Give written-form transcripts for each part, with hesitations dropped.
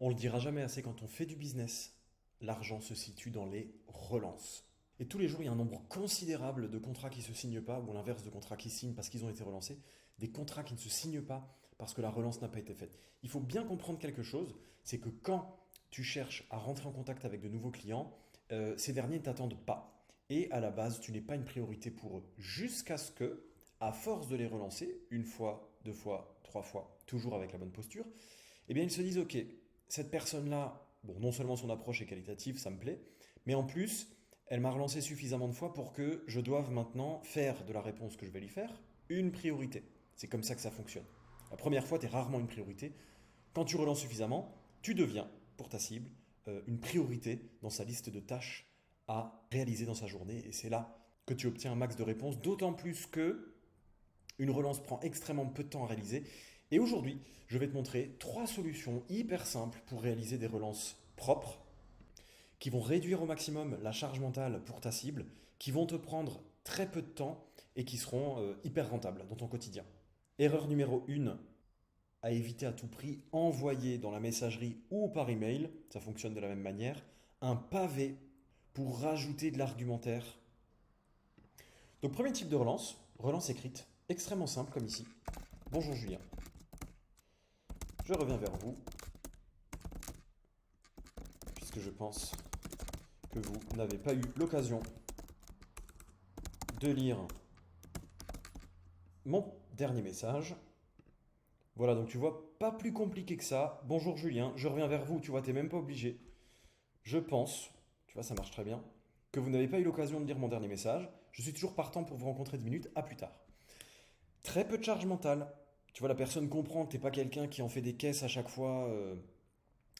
On le dira jamais assez, quand on fait du business, l'argent se situe dans les relances. Et tous les jours, il y a un nombre considérable de contrats qui ne se signent pas, ou à l'inverse de contrats qui signent parce qu'ils ont été relancés, des contrats qui ne se signent pas parce que la relance n'a pas été faite. Il faut bien comprendre quelque chose, c'est que quand tu cherches à rentrer en contact avec de nouveaux clients, ces derniers ne t'attendent pas. Et à la base, tu n'es pas une priorité pour eux. Jusqu'à ce que, à force de les relancer, une fois, deux fois, trois fois, toujours avec la bonne posture, eh bien ils se disent, ok, cette personne-là, bon, non seulement son approche est qualitative, ça me plaît, mais en plus, elle m'a relancé suffisamment de fois pour que je doive maintenant faire de la réponse que je vais lui faire une priorité. C'est comme ça que ça fonctionne. La première fois, tu es rarement une priorité. Quand tu relances suffisamment, tu deviens, pour ta cible, une priorité dans sa liste de tâches à réaliser dans sa journée. Et c'est là que tu obtiens un max de réponses, d'autant plus que une relance prend extrêmement peu de temps à réaliser. Et aujourd'hui, je vais te montrer 3 solutions hyper simples pour réaliser des relances propres, qui vont réduire au maximum la charge mentale pour ta cible, qui vont te prendre très peu de temps et qui seront hyper rentables dans ton quotidien. Erreur numéro 1 à éviter à tout prix, envoyer dans la messagerie ou par email, ça fonctionne de la même manière, un pavé pour rajouter de l'argumentaire. Donc premier type de relance, relance écrite, extrêmement simple comme ici. Bonjour Julien, je reviens vers vous, puisque je pense que vous n'avez pas eu l'occasion de lire mon dernier message. Voilà, donc tu vois, pas plus compliqué que ça. Bonjour Julien, je reviens vers vous, tu vois, t'es même pas obligé. Je pense, tu vois, ça marche très bien, que vous n'avez pas eu l'occasion de lire mon dernier message. Je suis toujours partant pour vous rencontrer 10 minutes, à plus tard. Très peu de charge mentale. Tu vois, la personne comprend que t'es pas quelqu'un qui en fait des caisses à chaque fois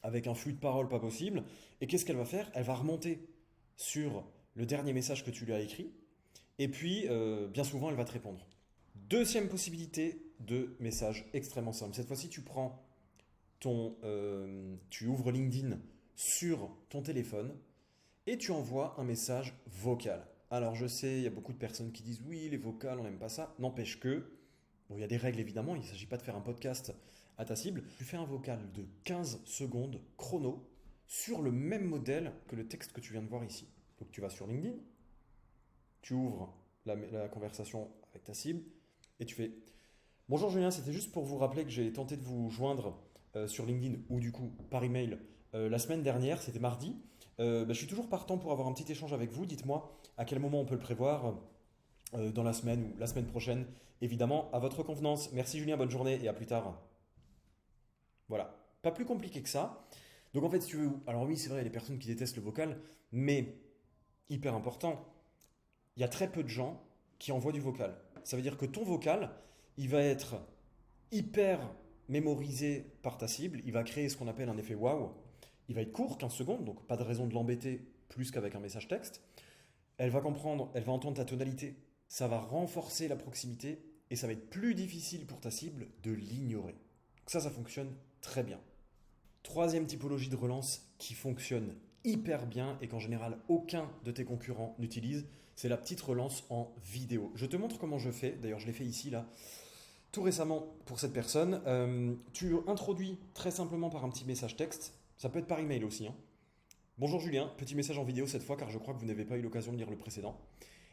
avec un flux de parole pas possible. Et qu'est-ce qu'elle va faire? Elle va remonter sur le dernier message que tu lui as écrit. Et puis, bien souvent, elle va te répondre. Deuxième possibilité de message extrêmement simple. Cette fois-ci, tu ouvres LinkedIn sur ton téléphone et tu envoies un message vocal. Alors je sais, il y a beaucoup de personnes qui disent oui, les vocales, on n'aime pas ça. N'empêche que, bon, il y a des règles évidemment, il ne s'agit pas de faire un podcast à ta cible. Tu fais un vocal de 15 secondes chrono sur le même modèle que le texte que tu viens de voir ici. Donc tu vas sur LinkedIn, tu ouvres la conversation avec ta cible et tu fais bonjour Julien, c'était juste pour vous rappeler que j'ai tenté de vous joindre sur LinkedIn ou du coup par email la semaine dernière, c'était mardi. Je suis toujours partant pour avoir un petit échange avec vous. Dites-moi à quel moment on peut le prévoir dans la semaine ou la semaine prochaine. Évidemment, à votre convenance. Merci Julien, bonne journée et à plus tard. Voilà, pas plus compliqué que ça. Donc en fait, si tu veux, alors oui, c'est vrai, il y a des personnes qui détestent le vocal, mais hyper important, il y a très peu de gens qui envoient du vocal. Ça veut dire que ton vocal, il va être hyper mémorisé par ta cible, il va créer ce qu'on appelle un effet waouh. Il va être court, 15 secondes, donc pas de raison de l'embêter plus qu'avec un message texte. Elle va comprendre, elle va entendre ta tonalité, ça va renforcer la proximité et ça va être plus difficile pour ta cible de l'ignorer. Donc ça fonctionne très bien. Troisième typologie de relance qui fonctionne hyper bien et qu'en général aucun de tes concurrents n'utilise, c'est la petite relance en vidéo. Je te montre comment je fais, d'ailleurs je l'ai fait ici là, tout récemment pour cette personne. Tu introduis très simplement par un petit message texte, ça peut être par email aussi, hein. Bonjour Julien, petit message en vidéo cette fois car je crois que vous n'avez pas eu l'occasion de lire le précédent.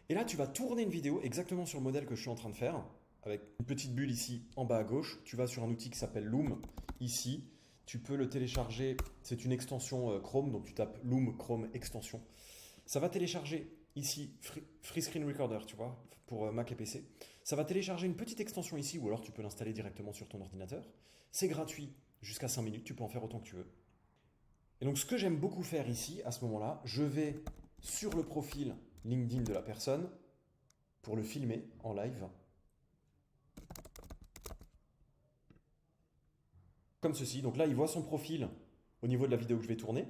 Et là tu vas tourner une vidéo exactement sur le modèle que je suis en train de faire, avec une petite bulle ici en bas à gauche. Tu vas sur un outil qui s'appelle Loom, ici. Tu peux le télécharger, c'est une extension Chrome, donc tu tapes Loom Chrome extension. Ça va télécharger ici Free Screen Recorder, tu vois, pour Mac et PC. Ça va télécharger une petite extension ici, ou alors tu peux l'installer directement sur ton ordinateur. C'est gratuit, jusqu'à 5 minutes, tu peux en faire autant que tu veux. Et donc ce que j'aime beaucoup faire ici, à ce moment-là, je vais sur le profil LinkedIn de la personne pour le filmer en live. Comme ceci, donc là il voit son profil au niveau de la vidéo que je vais tourner.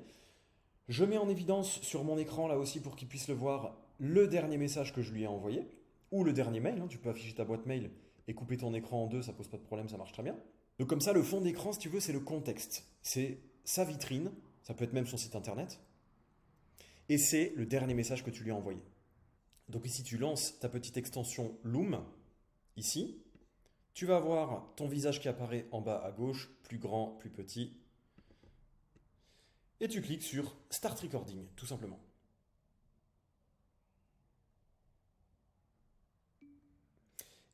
Je mets en évidence sur mon écran là aussi pour qu'il puisse le voir le dernier message que je lui ai envoyé, ou le dernier mail, hein. Tu peux afficher ta boîte mail et couper ton écran en deux, ça pose pas de problème, ça marche très bien. Donc comme ça, le fond d'écran, si tu veux, c'est le contexte. C'est sa vitrine, ça peut être même son site internet, et c'est le dernier message que tu lui as envoyé. Donc ici, tu lances ta petite extension Loom, ici. Tu vas voir ton visage qui apparaît en bas à gauche, plus grand, plus petit. et tu cliques sur Start Recording, tout simplement.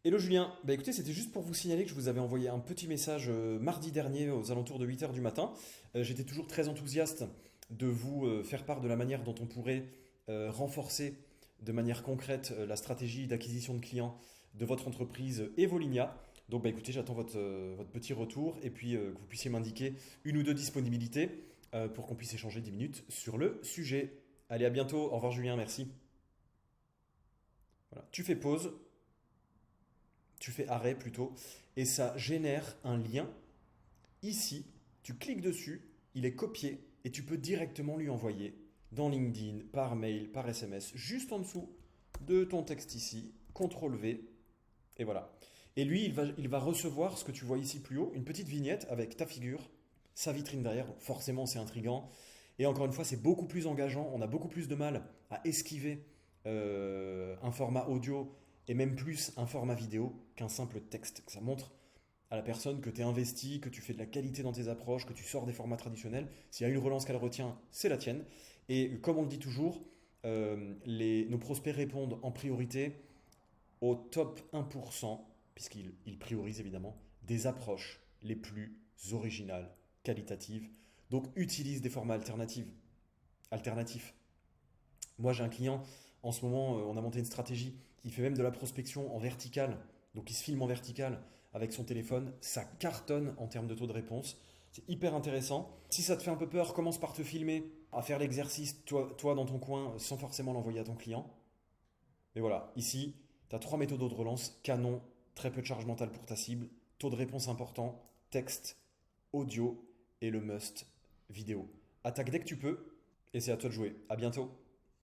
Hello Julien, bah écoutez, c'était juste pour vous signaler que je vous avais envoyé un petit message mardi dernier aux alentours de 8 h du matin. J'étais toujours très enthousiaste de vous faire part de la manière dont on pourrait renforcer de manière concrète la stratégie d'acquisition de clients de votre entreprise Evolinia. Donc bah écoutez, j'attends votre petit retour et puis que vous puissiez m'indiquer une ou deux disponibilités pour qu'on puisse échanger 10 minutes sur le sujet. Allez, à bientôt. Au revoir Julien, merci. Voilà. Tu fais pause. Tu fais arrêt plutôt, et ça génère un lien. Ici, tu cliques dessus, il est copié, et tu peux directement lui envoyer dans LinkedIn, par mail, par SMS, juste en dessous de ton texte ici, CTRL V, et voilà. Et lui, il va recevoir ce que tu vois ici plus haut, une petite vignette avec ta figure, sa vitrine derrière, donc forcément c'est intriguant. Et encore une fois, c'est beaucoup plus engageant, on a beaucoup plus de mal à esquiver un format audio et même plus un format vidéo qu'un simple texte. Ça montre à la personne que tu es investi, que tu fais de la qualité dans tes approches, que tu sors des formats traditionnels. S'il y a une relance qu'elle retient, c'est la tienne. Et comme on le dit toujours, nos prospects répondent en priorité au top 1%, puisqu'ils priorisent évidemment des approches les plus originales, qualitatives. Donc utilise des formats alternatifs. Moi j'ai un client, en ce moment on a monté une stratégie, il fait même de la prospection en vertical, donc il se filme en vertical avec son téléphone, ça cartonne en termes de taux de réponse, c'est hyper intéressant. Si ça te fait un peu peur, commence par te filmer, à faire l'exercice toi dans ton coin sans forcément l'envoyer à ton client. Mais voilà, ici, tu as trois méthodes de relance, canon, très peu de charge mentale pour ta cible, taux de réponse important, texte, audio et le must vidéo. Attaque dès que tu peux et c'est à toi de jouer. À bientôt.